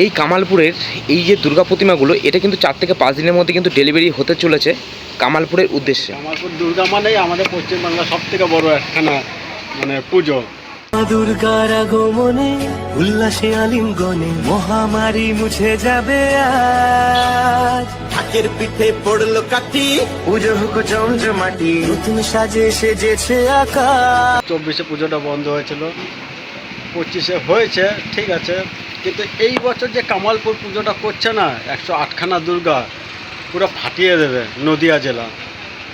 এই কামালপুরের এই যে দুর্গা প্রতিমাগুলো এটা কিন্তু 4 থেকে 5 দিনের মধ্যে কিন্তু ডেলিভারি হতে চলেছে কামালপুরের উদ্দেশ্যে। কামালপুর দুর্গা মানেই আমাদের পশ্চিমবাংলার সব থেকে বড় একখানা পুজো। দুর্গার আগমনে উল্লাসে আলিঙ্গনে মহামারী মুছে যাবে আজ। ঢাকের পিঠে পড়লো কাঠি, পুজো হোক জমজমাটি, নতুন সাজে সেজেছে আকাশ। 24-এ পুজোটা বন্ধ হয়েছিল, 25-এ হয়েছে, ঠিক আছে, কিন্তু এই বছর যে কামালপুর পুজোটা করছে না, 108খানা দুর্গা পুরো ফাটিয়ে দেবে নদিয়া জেলা।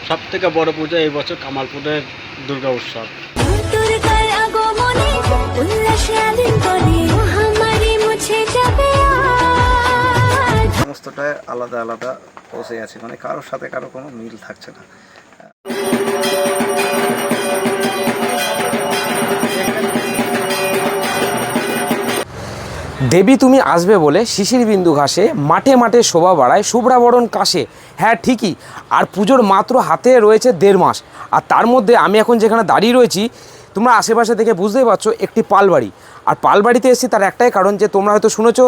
সব থেকে বড় পুজো এই বছর কামালপুরের দুর্গা উৎসব। সমস্তটাই আলাদা আলাদা পৌঁছে আছে, মানে কারোর সাথে কারো কোনো মিল থাকছে না। দেবী তুমি আসবে বলে শিশির বিন্দু ঘাসে মাঠে মাঠে শোভা বাড়ায় শুভ্রাবরণ কাশে। হ্যাঁ ঠিকই, আর পুজোর মাত্র হাতে রয়েছে 1.5 মাস। আর তার মধ্যে আমি এখন যেখানে দাঁড়িয়ে রয়েছি তোমরা আশেপাশে থেকে বুঝতেই পারছো একটি পালবাড়ি। আর পালবাড়িতে এসেছি তার একটাই কারণ যে তোমরা হয়তো শুনেছো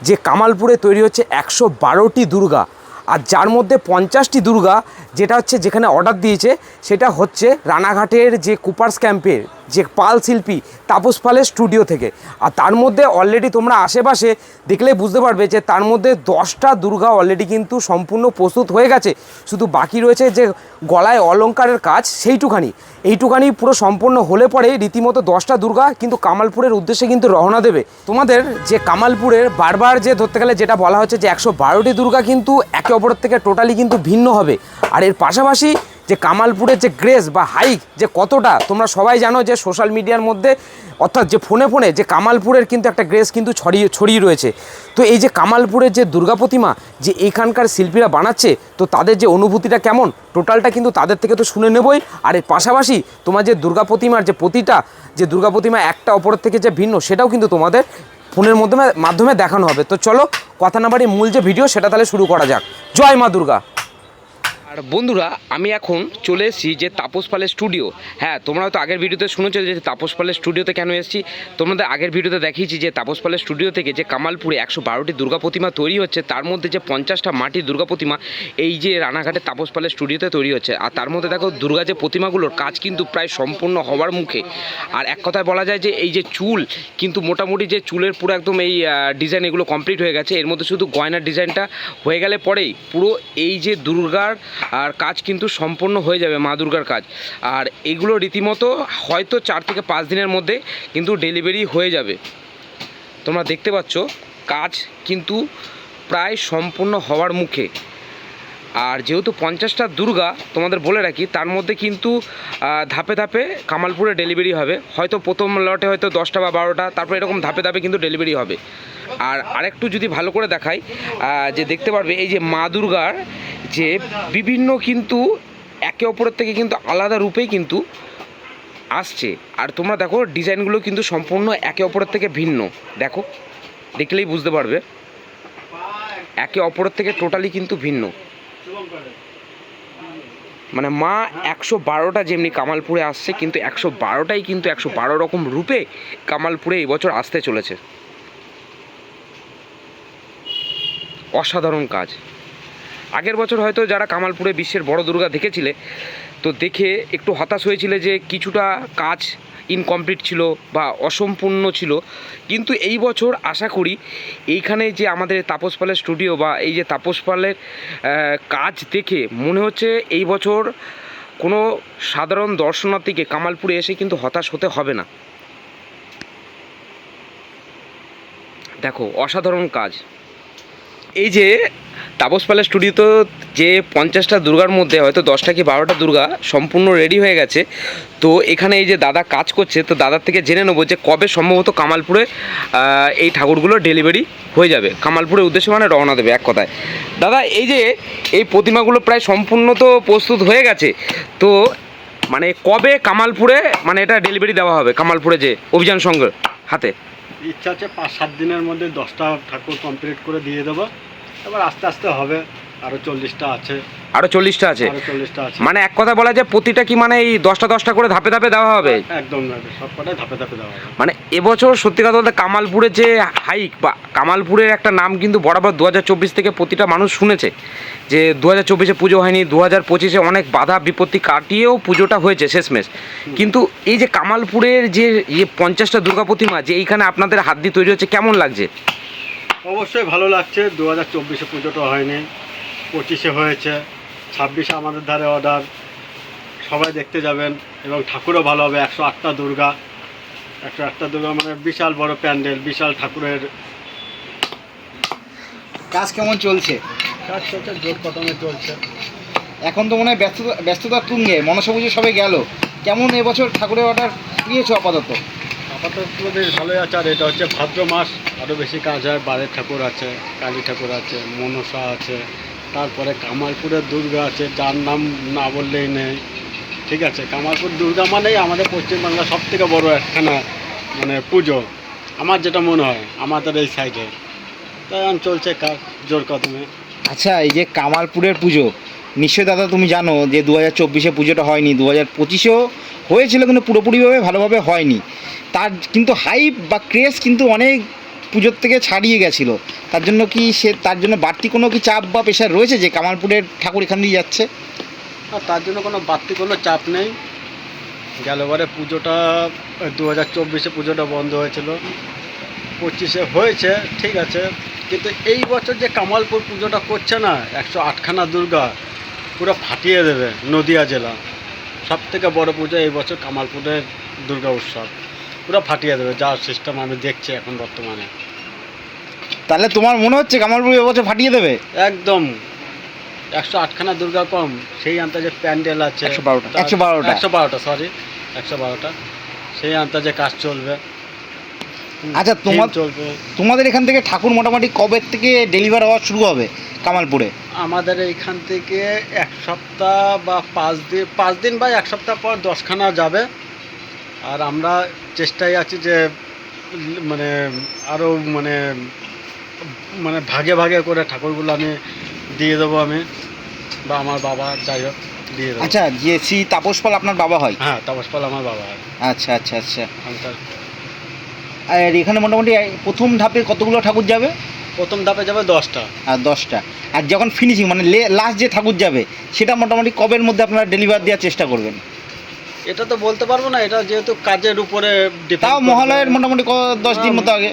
যে কামালপুরে তৈরি হচ্ছে 112টি দুর্গা, আর যার মধ্যে 50টি দুর্গা যেটা হচ্ছে যেখানে অর্ডার দিয়েছে সেটা হচ্ছে রানাঘাটের যে কুপার্স ক্যাম্পের যে পাল শিল্পী তাপস পালের স্টুডিও থেকে। আর তার মধ্যে অলরেডি তোমরা আশেপাশে দেখলেই বুঝতে পারবে যে তার মধ্যে 10টা দুর্গা অলরেডি কিন্তু সম্পূর্ণ প্রস্তুত হয়ে গেছে, শুধু বাকি রয়েছে যে গলায় অলংকারের কাজ এইটুখানি পুরো সম্পূর্ণ হলে পরে রীতিমতো 10টা দুর্গা কিন্তু কামালপুরের উদ্দেশ্যে কিন্তু রওনা দেবে। তোমাদের যে কামালপুরের বারবার যে ধরতে গেলে যেটা বলা হচ্ছে যে 112টি দুর্গা কিন্তু একে অপরের থেকে টোটালি কিন্তু ভিন্ন হবে। আর এর পাশাপাশি যে কামালপুরের যে গ্রেস বা হাইক যে কতটা তোমরা সবাই জানো যে সোশ্যাল মিডিয়ার মধ্যে অর্থাৎ যে ফোনে যে কামালপুরের কিন্তু একটা গ্রেস কিন্তু ছড়িয়ে রয়েছে। তো এই যে কামালপুরের যে দুর্গা প্রতিমা যে এখানকার শিল্পীরা বানাচ্ছে, তো তাদের যে অনুভূতিটা কেমন টোটালটা কিন্তু তাদের থেকে তো শুনে নেবই। আর এর পাশাপাশি তোমার যে দুর্গা প্রতিমার যে প্রতিটা যে দুর্গা প্রতিমা একটা অপরের থেকে যে ভিন্ন সেটাও কিন্তু তোমাদের ফোনের মাধ্যমে দেখানো হবে। তো চলো কথা না বাড়িয়ে মূল যে ভিডিও সেটা তাহলে শুরু করা যাক। জয় মা দুর্গা। আর বন্ধুরা আমি এখন চলে এসেছি যে তাপস পালের স্টুডিও। হ্যাঁ, তোমরা হয়তো আগের ভিডিওতে শুনেছো যে তাপস পালের স্টুডিওতে কেন এসেছি। তোমাদের আগের ভিডিওতে দেখিয়েছি যে তাপস পালের স্টুডিও থেকে যে কামালপুরে 112টি দুর্গা প্রতিমা তৈরি হচ্ছে, তার মধ্যে যে 50টা মাটির দুর্গা প্রতিমা এই যে রানাঘাটের তাপস পালের স্টুডিওতে তৈরি হচ্ছে। আর তার মধ্যে দেখো দুর্গা যে প্রতিমাগুলোর কাজ কিন্তু প্রায় সম্পূর্ণ হওয়ার মুখে। আর এক কথায় বলা যায় যে এই যে চুল কিন্তু মোটামুটি যে চুলের পুরো একদম এই ডিজাইন এগুলো কমপ্লিট হয়ে গেছে। এর মধ্যে শুধু গয়নার ডিজাইনটা হয়ে গেলে পরেই পুরো এই যে দুর্গার আর কাজ কিন্তু সম্পূর্ণ হয়ে যাবে, মা দুর্গার কাজ। আর এগুলো রীতিমতো হয়তো 4 থেকে 5 দিনের মধ্যে কিন্তু ডেলিভারি হয়ে যাবে। তোমরা দেখতে পাচ্ছ কাজ কিন্তু প্রায় সম্পূর্ণ হওয়ার মুখে। আর যেহেতু 50টা দুর্গা তোমাদের বলে রাখি, তার মধ্যে কিন্তু ধাপে ধাপে কামালপুরে ডেলিভারি হবে। হয়তো প্রথম লটে হয়তো 10টা বা 12টা, তারপর এরকম ধাপে ধাপে কিন্তু ডেলিভারি হবে। আর আরেকটু যদি ভালো করে দেখাই যে দেখতে পারবে এই যে মা দুর্গার যে বিভিন্ন কিন্তু একে অপরের থেকে কিন্তু আলাদা রূপেই কিন্তু আসছে। আর তোমরা দেখো ডিজাইনগুলো কিন্তু সম্পূর্ণ একে অপরের থেকে ভিন্ন। দেখো দেখলেই বুঝতে পারবে একে অপরের থেকে টোটালি কিন্তু ভিন্ন। মানে মা 112টা যেমনি কামালপুরে আসছে, কিন্তু 112টাই কিন্তু 112 রকম রূপে কামালপুরে এবছর আসতে চলেছে। অসাধারণ কাজ। আগের বছর হয়তো যারা কামালপুরে বিশ্বের বড় দুর্গা দেখেছিলে তো দেখে একটু হতাশ হয়েছিলে যে কিছুটা কাজ ইনকমপ্লিট ছিল বা অসম্পূর্ণ ছিল, কিন্তু এই বছর আশা করি এইখানে যে আমাদের তাপস পালের স্টুডিও বা এই যে তাপস পালের কাজ দেখে মনে হচ্ছে এই বছর কোনো সাধারণ দর্শনার্থীকে কামালপুরে এসে কিন্তু হতাশ হতে হবে না। দেখো অসাধারণ কাজ। এই যে তাপস পালের স্টুডিওতে যে 50টা দুর্গার মধ্যে হয়তো 10টা কি 12টা দুর্গা সম্পূর্ণ রেডি হয়ে গেছে। তো এখানে এই যে দাদা কাজ করছে, তো দাদার থেকে জেনে নেবো যে কবে সম্ভবত কামালপুরে এই ঠাকুরগুলো ডেলিভারি হয়ে যাবে, কামালপুরের উদ্দেশ্যে মানে রওনা দেবে। এক কথায় দাদা এই যে এই প্রতিমাগুলো প্রায় সম্পূর্ণ তো প্রস্তুত হয়ে গেছে, তো মানে কবে কামালপুরে মানে এটা ডেলিভারি দেওয়া হবে, কামালপুরে যে অভিযান সংঘ হাতে? ইচ্ছা আছে 5-7 দিনের মধ্যে 10টা ঠাকুর কমপ্লিট করে দিয়ে দেবো। এবার আস্তে আস্তে হবে, আরও 40টা আছে। আরও 40টা আছে? আরও 40টা আছে। মানে এক কথা বলা যায় প্রতিটা কি মানে এই 10টা করে ধাপে ধাপে দেওয়া হবে? একদম সব কটাই ধাপে ধাপে দেওয়া হবে। মানে এবছর সত্যি কথা বলতে কামালপুরের যে হাইক বা কামালপুরের একটা নাম কিন্তু বরাবর 2024 থেকে প্রতিটা মানুষ শুনেছে যে 2024-এ পুজো হয়নি, 2025-এ অনেক বাধা বিপত্তি কাটিয়েও পুজোটা হয়েছে শেষমেশ। কিন্তু এই যে কামালপুরের যে 50টা দুর্গা প্রতিমা যে এইখানে আপনাদের হাত দিয়ে তৈরি হচ্ছে, কেমন লাগছে? অবশ্যই ভালো লাগছে। 2024-এ পুজোটা হয়নি, 25-এ হয়েছে, 26-এ আমাদের ধারে অর্ডার, সবাই দেখতে যাবেন এবং ঠাকুরও ভালো হবে। 108টা দুর্গা, 108টা দুর্গা মানে বিশাল বড় প্যান্ডেল, বিশাল ঠাকুরের কাজ কেমন চলছে? কাজ চলছে, জোর কদমে চলছে। এখন তো মনে হয় ব্যস্ততার তুঙ্গে, মনসা পুজো সবে গেল, কেমন এবছর ঠাকুরের অর্ডার পেয়েছো আপাতত? আপাতত বেশ ভালোই আছে। আর এটা হচ্ছে ভাদ্র মাস, আরও বেশি কাজ হয়। বারের ঠাকুর আছে, কালী ঠাকুর আছে, মনসা আছে, তারপরে কামালপুরের দুর্গা আছে, যার নাম না বললেই নেই। ঠিক আছে, কামালপুর দুর্গা মানেই আমাদের পশ্চিমবাংলার সব থেকে বড়ো একখানা মানে পুজো, আমার যেটা মনে হয় আমাদের এই সাইডে। তাই এখন চলছে কাজ জোর কদমে। আচ্ছা, এই যে কামালপুরের পুজো, নিশ্চয়ই দাদা তুমি জানো যে 2024-এ পুজোটা হয়নি, 2025-এও হয়েছিল কিন্তু পুরোপুরিভাবে ভালোভাবে হয়নি। তার কিন্তু হাইপ বা ক্রেজ কিন্তু অনেক পুজোর থেকে ছাড়িয়ে গেছিলো। তার জন্য বাড়তি কোনো কি চাপ বা প্রেশার রয়েছে যে কামালপুরের ঠাকুর এখান দিয়ে যাচ্ছে? আর তার জন্য কোনো বাড়তি কোনো চাপ নেই। গেলবারে পুজোটা 2024-এ পুজোটা বন্ধ হয়েছিল, 25-এ হয়েছে, ঠিক আছে। কিন্তু এই বছর যে কামালপুর পুজোটা করছে না, 108খানা দুর্গা পুরো ফাটিয়ে দেবে নদিয়া জেলা। সব থেকে বড়ো পুজো এই বছর কামালপুরের দুর্গা উৎসব, পুরো ফাটিয়ে দেবে যা সিস্টেম আমি দেখছি এখন বর্তমানে। তাহলে তোমার মনে হচ্ছে কামালপুর এবছর ফাটিয়ে দেবে? একদম 108খানা দুর্গা কম, সেই আন্দাজে প্যান্ডেল আছে 112টা, সরি 112টা, সেই আন্দাজে কাজ চলবে। আচ্ছা, চলবে। তোমাদের এখান থেকে ঠাকুর মোটামুটি কবে থেকে ডেলিভার হওয়া শুরু হবে কামালপুরে? আমাদের এইখান থেকে 1 সপ্তাহ বা 5 দিন বা 1 সপ্তাহ পর 10খানা যাবে। আর আমরা চেষ্টায় আছি যে মানে আরও মানে মানে ভাগে ভাগে করে ঠাকুরগুলো আমি দিয়ে দেবো, আমি বা আমার বাবা, যাই হোক দিয়ে দেবো। আচ্ছা, যে শ্রী তাপস পাল আপনার বাবা হয়? হ্যাঁ, তাপস পাল আমার বাবা হয়। আচ্ছা আচ্ছা আচ্ছা। আমি তার আর এখানে মোটামুটি প্রথম ধাপে কতগুলো ঠাকুর যাবে? প্রথম ধাপে যাবে 10টা। আর 10টা। আর যখন ফিনিশিং মানে লাস্ট যে ঠাকুর যাবে সেটা মোটামুটি কবের মধ্যে আপনারা ডেলিভার দেওয়ার চেষ্টা করবেন? এটা তো বলতে পারবো না, এটা যেহেতু কাজের উপরে ডিপেন্ড। তাও মহালয়ের মোটামুটি 10 দিন মতো আগে?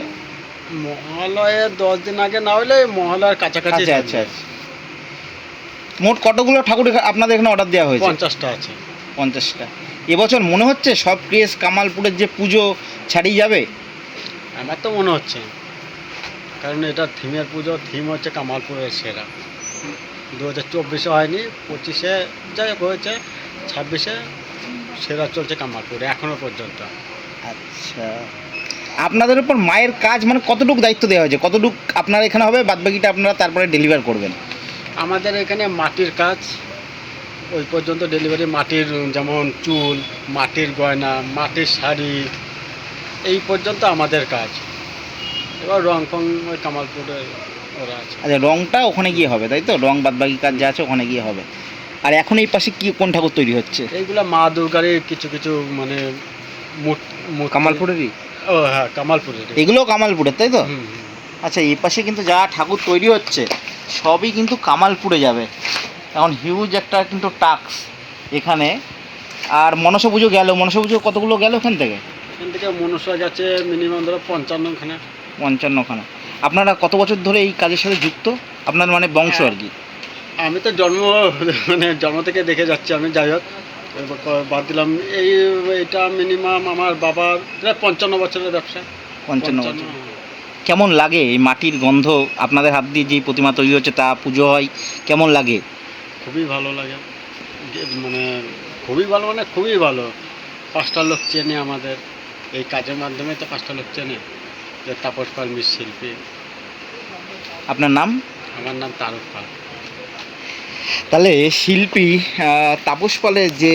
মহালয়ের 10 দিন আগে না হলে মহালয়ের কাছাকাছি। আচ্ছা আচ্ছা। মোট কতগুলো ঠাকুর আপনাদের এখানে অর্ডার দেওয়া হয়েছে? 50টা আছে। 50টা। এবছর মনে হচ্ছে সব ক্রেজ কামালপুরের যে পুজো ছাড়িয়ে যাবে? আমার তো মনে হচ্ছে, কারণ এটা থিমের পুজো, থিম হচ্ছে কামালপুরের সেরা। 2024-এ হয়নি, 25-এ যাই হোক হয়েছে, 26-এ সেরা চলছে কামালপুরে এখনো পর্যন্ত। আচ্ছা, আপনাদের উপর মায়ের কাজ মানে কতটুকু দায়িত্ব দেওয়া হয়েছে, কতটুকু আপনারা এখানে হবে, বাদবাকিটা আপনারা তারপরে ডেলিভার করবেন? আমাদের এখানে মাটির কাজ ওই পর্যন্ত ডেলিভারি, মাটির যেমন চুল, মাটির গয়না, মাটির শাড়ি, এই পর্যন্ত আমাদের কাজ। এবার রং ফং ওই কামালপুরে ওরা আছে। আচ্ছা, রংটা ওখানে গিয়ে হবে তাই তো? রং বাদবাকি কাজ যা আছে ওখানে গিয়ে হবে। আর এখন এই পাশে কি কোন ঠাকুর তৈরি হচ্ছে? এইগুলা মা দুর্গারই কিছু কিছু মানে কামালপুরেরই? ও হ্যাঁ, কামালপুরের। এগুলো কামালপুরের তাই তো? আচ্ছা, এই পাশে কিন্তু যা ঠাকুর তৈরি হচ্ছে সবই কিন্তু কামালপুরে যাবে। এখন হিউজ একটা কিন্তু টাস্ক এখানে। আর মনসা পুজো গেল, মনসা পুজো কতগুলো গেল এখান থেকে? এখান থেকে মনসা গেছে মিনিমাম ধরো 55খানা। 55খানা। আপনারা কত বছর ধরে এই কাজের সাথে যুক্ত, আপনার মানে বংশ আর কি? আমি তো জন্ম থেকে দেখে যাচ্ছি আমি, যাই হোক বাদ দিলাম। এইটা মিনিমাম আমার বাবার 55 বছরের ব্যবসা। 55 বছর। কেমন লাগে এই মাটির গন্ধ, আপনাদের হাত দিয়ে যে প্রতিমা তৈরি হচ্ছে তা পুজো হয়, কেমন লাগে? খুবই ভালো লাগে, মানে খুবই ভালো, মানে খুবই ভালো। 5টা লোক চেনে আমাদের এই কাজের মাধ্যমে, তো 5টা লোক চেনে যে তাপস পাল মৃৎশিল্পী। আপনার নাম? আমার নাম তারক পাল। তাহলে শিল্পী তাপস পালের যে